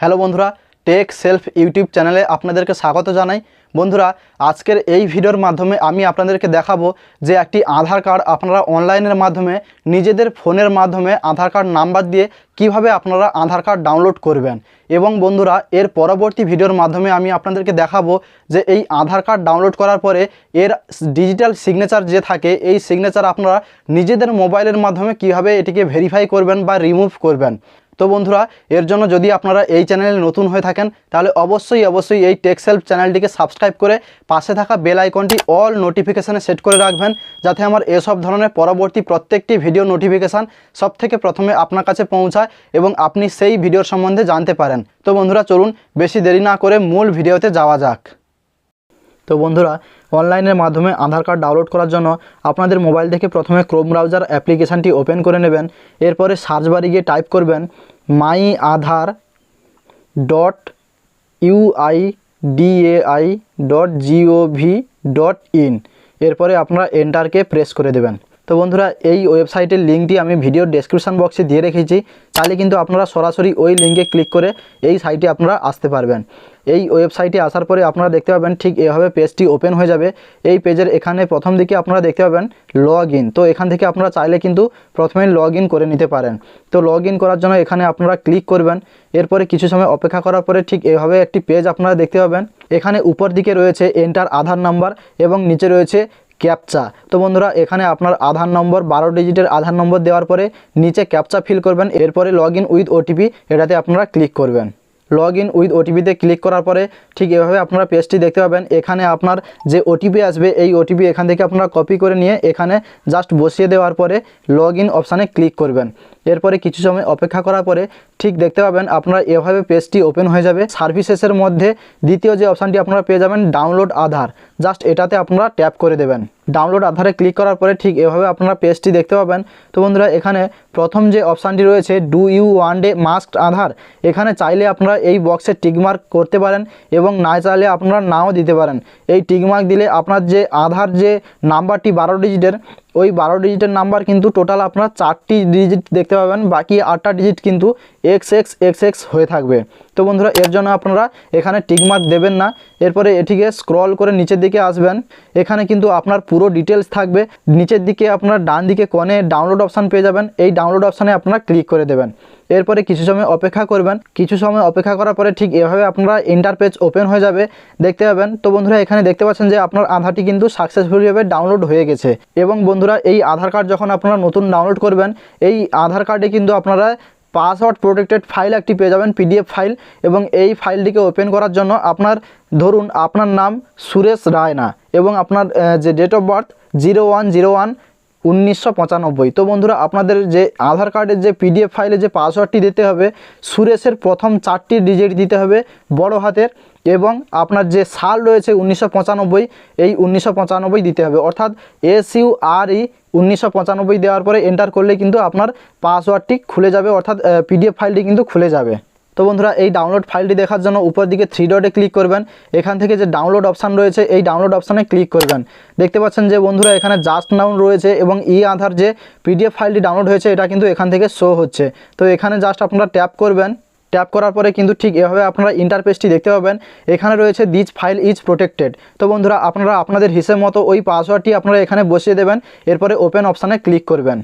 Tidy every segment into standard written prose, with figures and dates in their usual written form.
Hello বন্ধুরা, take self YouTube চ্যানেলে আপনাদেরকে স্বাগত জানাই। বন্ধুরা, আজকের এই ভিডিওর মাধ্যমে আমি আপনাদেরকে দেখাবো যে একটি আধার কার্ড আপনারা অনলাইনের মাধ্যমে নিজেদের ফোনের মাধ্যমে আধার কার্ড নাম্বার দিয়ে কিভাবে আপনারা আধার কার্ড ডাউনলোড করবেন। এবং বন্ধুরা, এর পরবর্তী ভিডিওর মাধ্যমে আমি আপনাদেরকে দেখাবো যে এই আধার কার্ড ডাউনলোড করার পরে এর ডিজিটাল সিগনেচার যে থাকে, এই সিগনেচার আপনারা নিজেদের মোবাইলের মাধ্যমে কিভাবে এটিকে ভেরিফাই করবেন বা রিমুভ করবেন। তো বন্ধুরা, এর জন্য যদি আপনারা এই চ্যানেলে নতুন হয়ে থাকেন তাহলে অবশ্যই এই টেক সেলফ চ্যানেলটিকে সাবস্ক্রাইব করে পাশে থাকা বেল আইকনটি অল নোটিফিকেশানে সেট করে রাখবেন, যাতে আমার এসব ধরনের পরবর্তী প্রত্যেকটি ভিডিও নোটিফিকেশান সবথেকে প্রথমে আপনার কাছে পৌঁছায় এবং আপনি সেই ভিডিওর সম্বন্ধে জানতে পারেন। তো বন্ধুরা, চলুন বেশি দেরি না করে মূল ভিডিওতে যাওয়া যাক। তো বন্ধুরা, অনলাইনের মাধ্যমে আধার কার্ড ডাউনলোড করার জন্য আপনাদের মোবাইল থেকে প্রথমে ক্রোম ব্রাউজার অ্যাপ্লিকেশানটি ওপেন করে নেবেন। এরপরে সার্চ বারে গিয়ে টাইপ করবেন myAadhar.uidai.gov.in। এরপরে আপনারা এন্টারকে প্রেস করে দেবেন। তো বন্ধুরা, এই ওয়েবসাইটের লিঙ্কটি আমি ভিডিওর ডেসক্রিপশন বক্সে দিয়ে রেখেছি, তাহলে কিন্তু আপনারা সরাসরি ওই লিঙ্কে ক্লিক করে এই সাইটে আপনারা আসতে পারবেন। এই ওয়েবসাইটে আসার পরে আপনারা দেখতে পাবেন ঠিক এভাবে পেজটি ওপেন হয়ে যাবে। এই পেজের এখানে প্রথম দিকে আপনারা দেখতে পাবেন লগ ইন। তো এখান থেকে আপনারা চাইলে কিন্তু প্রথমে লগ ইন করে নিতে পারেন। তো লগ ইন করার জন্য এখানে আপনারা ক্লিক করবেন। এরপরে কিছু সময় অপেক্ষা করার পরে ঠিক এভাবে একটি পেজ আপনারা দেখতে পাবেন। এখানে উপর দিকে রয়েছে এন্টার আধার নাম্বার এবং নিচে রয়েছে ক্যাপচা। তো বন্ধুরা, এখানে আপনার আধার নম্বর 12 ডিজিটের আধার নম্বর দেওয়ার পরে নিচে ক্যাপচা ফিল করবেন। এরপরে লগ ইন উইথ ওটিপি, এটাতে আপনারা ক্লিক করবেন। লগ ইন উইথ ওটিপিতে ক্লিক করার পরে ঠিক এভাবে আপনারা পেজটি দেখতে পাবেন। এখানে আপনার যে ওটিপি আসবে, এই ওটিপি এখান থেকে আপনারা কপি করে নিয়ে এখানে জাস্ট বসিয়ে দেওয়ার পরে লগ ইন অপশানে ক্লিক করবেন। এরপরে কিছু সময় অপেক্ষা করার পরে ঠিক দেখতে পাবেন আপনারা এভাবে পেজটি ওপেন হয়ে যাবে। সার্ভিসেসের মধ্যে দ্বিতীয় যে অপশানটি আপনারা পেয়ে যাবেন ডাউনলোড আধার, জাস্ট এটাতে আপনারা ট্যাপ করে দেবেন। ডাউনলোড আধারে ক্লিক করার পরে ঠিক এভাবে আপনারা পেজটি দেখতে পাবেন। তো বন্ধুরা, এখানে প্রথম যে অপশানটি রয়েছে do you want a masked Aadhaar, এখানে চাইলে আপনারা এই বক্সে টিকমার্ক করতে পারেন এবং না চাইলে আপনারা নাও দিতে পারেন। এই টিকমার্ক দিলে আপনার যে আধার যে নাম্বারটি 12 ডিজিটের, ওই 12 ডিজিটের নাম্বার কিন্তু টোটাল আপনারা 4টি ডিজিট দেখতে পাবেন, বাকি 8টা ডিজিট কিন্তু XX হয়ে থাকবে। তো বন্ধুরা, এর জন্য আপনারা এখানে টিকমার্ক দেবেন না। এরপরে এটিকে স্ক্রল করে নিচের দিকে আসবেন। এখানে কিন্তু আপনার পুরো ডিটেলস থাকবে। নিচের দিকে আপনার ডান দিকে কোণে ডাউনলোড অপশান পেয়ে যাবেন। এই ডাউনলোড অপশানে আপনারা ক্লিক করে দেবেন। এরপরে কিছু সময় অপেক্ষা করবেন। কিছু সময় অপেক্ষা করার পরে ঠিক এভাবে আপনারা ইন্টার পেজ ওপেন হয়ে যাবে, দেখতে পাবেন। তো বন্ধুরা, এখানে দেখতে পাচ্ছেন যে আপনার আধারটি কিন্তু সাকসেসফুলিভাবে ডাউনলোড হয়ে গেছে। এবং বন্ধুরা, এই আধার কার্ড যখন আপনারা নতুন ডাউনলোড করবেন, এই আধার কার্ডে কিন্তু আপনারা পাসওয়ার্ড প্রোটেক্টেড ফাইল একটি পেয়ে যাবেন, PDF ফাইল। এবং এই ফাইলটিকে ওপেন করার জন্য আপনার ধরুন আপনার নাম সুরেশ রায়না এবং আপনার যে ডেট অফ বার্থ 01/01/1995। তো বন্ধুরা, আপনাদের যে আধার কার্ডের যে PDF ফাইলে যে পাসওয়ার্ডটি দিতে হবে, সুরেশের প্রথম 4টি ডিজিট দিতে হবে বড় হাতের, এবং আপনার যে সাল রয়েছে 1995, এই 1995 দিতে হবে, অর্থাৎ SURE 1995 দেওয়ার পরে এন্টার করলে কিন্তু আপনার পাসওয়ার্ডটি খুলে যাবে, অর্থাৎ PDF ফাইলটি কিন্তু খুলে যাবে। তো বন্ধুরা, এই ডাউনলোড ফাইলটি দেখার জন্য উপর দিকে 3 ডটে ক্লিক করবেন। এখান থেকে যে ডাউনলোড অপশান রয়েছে, এই ডাউনলোড অপশানে ক্লিক করবেন। দেখতে পাচ্ছেন যে বন্ধুরা, এখানে জাস্ট নাও রয়েছে এবং আধার যে PDF ফাইলটি ডাউনলোড হয়েছে এটা কিন্তু এখান থেকে শো হচ্ছে। তো এখানে জাস্ট আপনারা ট্যাপ করবেন। ট্যাপ করার পরে কিন্তু ঠিক এভাবে আপনারা ইন্টারফেসটি দেখতে পাবেন। এখানে রয়েছে দিস ফাইল ইজ প্রোটেক্টেড। তো বন্ধুরা, আপনারা আপনাদের হিসেব মতো ওই পাসওয়ার্ডটি আপনারা এখানে বসিয়ে দেবেন। এরপরে ওপেন অপশানে ক্লিক করবেন।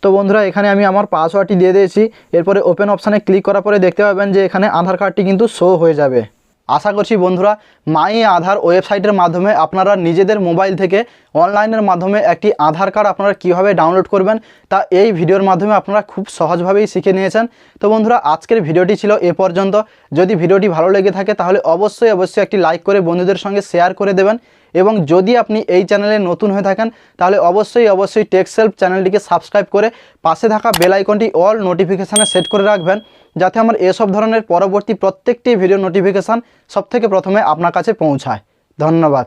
তো বন্ধুরা, এখানে আমি আমার পাসওয়ার্ডটি দিয়ে দিয়েছি। এরপরে ওপেন অপশানে ক্লিক করার পরে দেখতে পাবেন যে এখানে আধার কার্ডটি কিন্তু শো হয়ে যাবে। আশা করছি বন্ধুরা, মাই আধার ওয়েবসাইটের মাধ্যমে আপনারা নিজেদের মোবাইল থেকে অনলাইনের মাধ্যমে একটি আধার কার্ড আপনারা কীভাবে ডাউনলোড করবেন তা এই ভিডিওর মাধ্যমে আপনারা খুব সহজভাবেই শিখে নিয়েছেন। তো বন্ধুরা, আজকের ভিডিওটি ছিল এ পর্যন্ত। যদি ভিডিওটি ভালো লেগে থাকে তাহলে অবশ্যই একটি লাইক করে বন্ধুদের সঙ্গে শেয়ার করে দেবেন। এবং যদি আপনি এই চ্যানেলে নতুন হয়ে থাকেন তাহলে অবশ্যই টেক সেলফ চ্যানেলটিকে সাবস্ক্রাইব করে পাশে থাকা বেল আইকনটি অল নোটিফিকেশানে সেট করে রাখবেন, যাতে আমার এসব ধরনের পরবর্তী প্রত্যেকটি ভিডিও নোটিফিকেশান সবথেকে প্রথমে আপনার কাছে পৌঁছায়। ধন্যবাদ।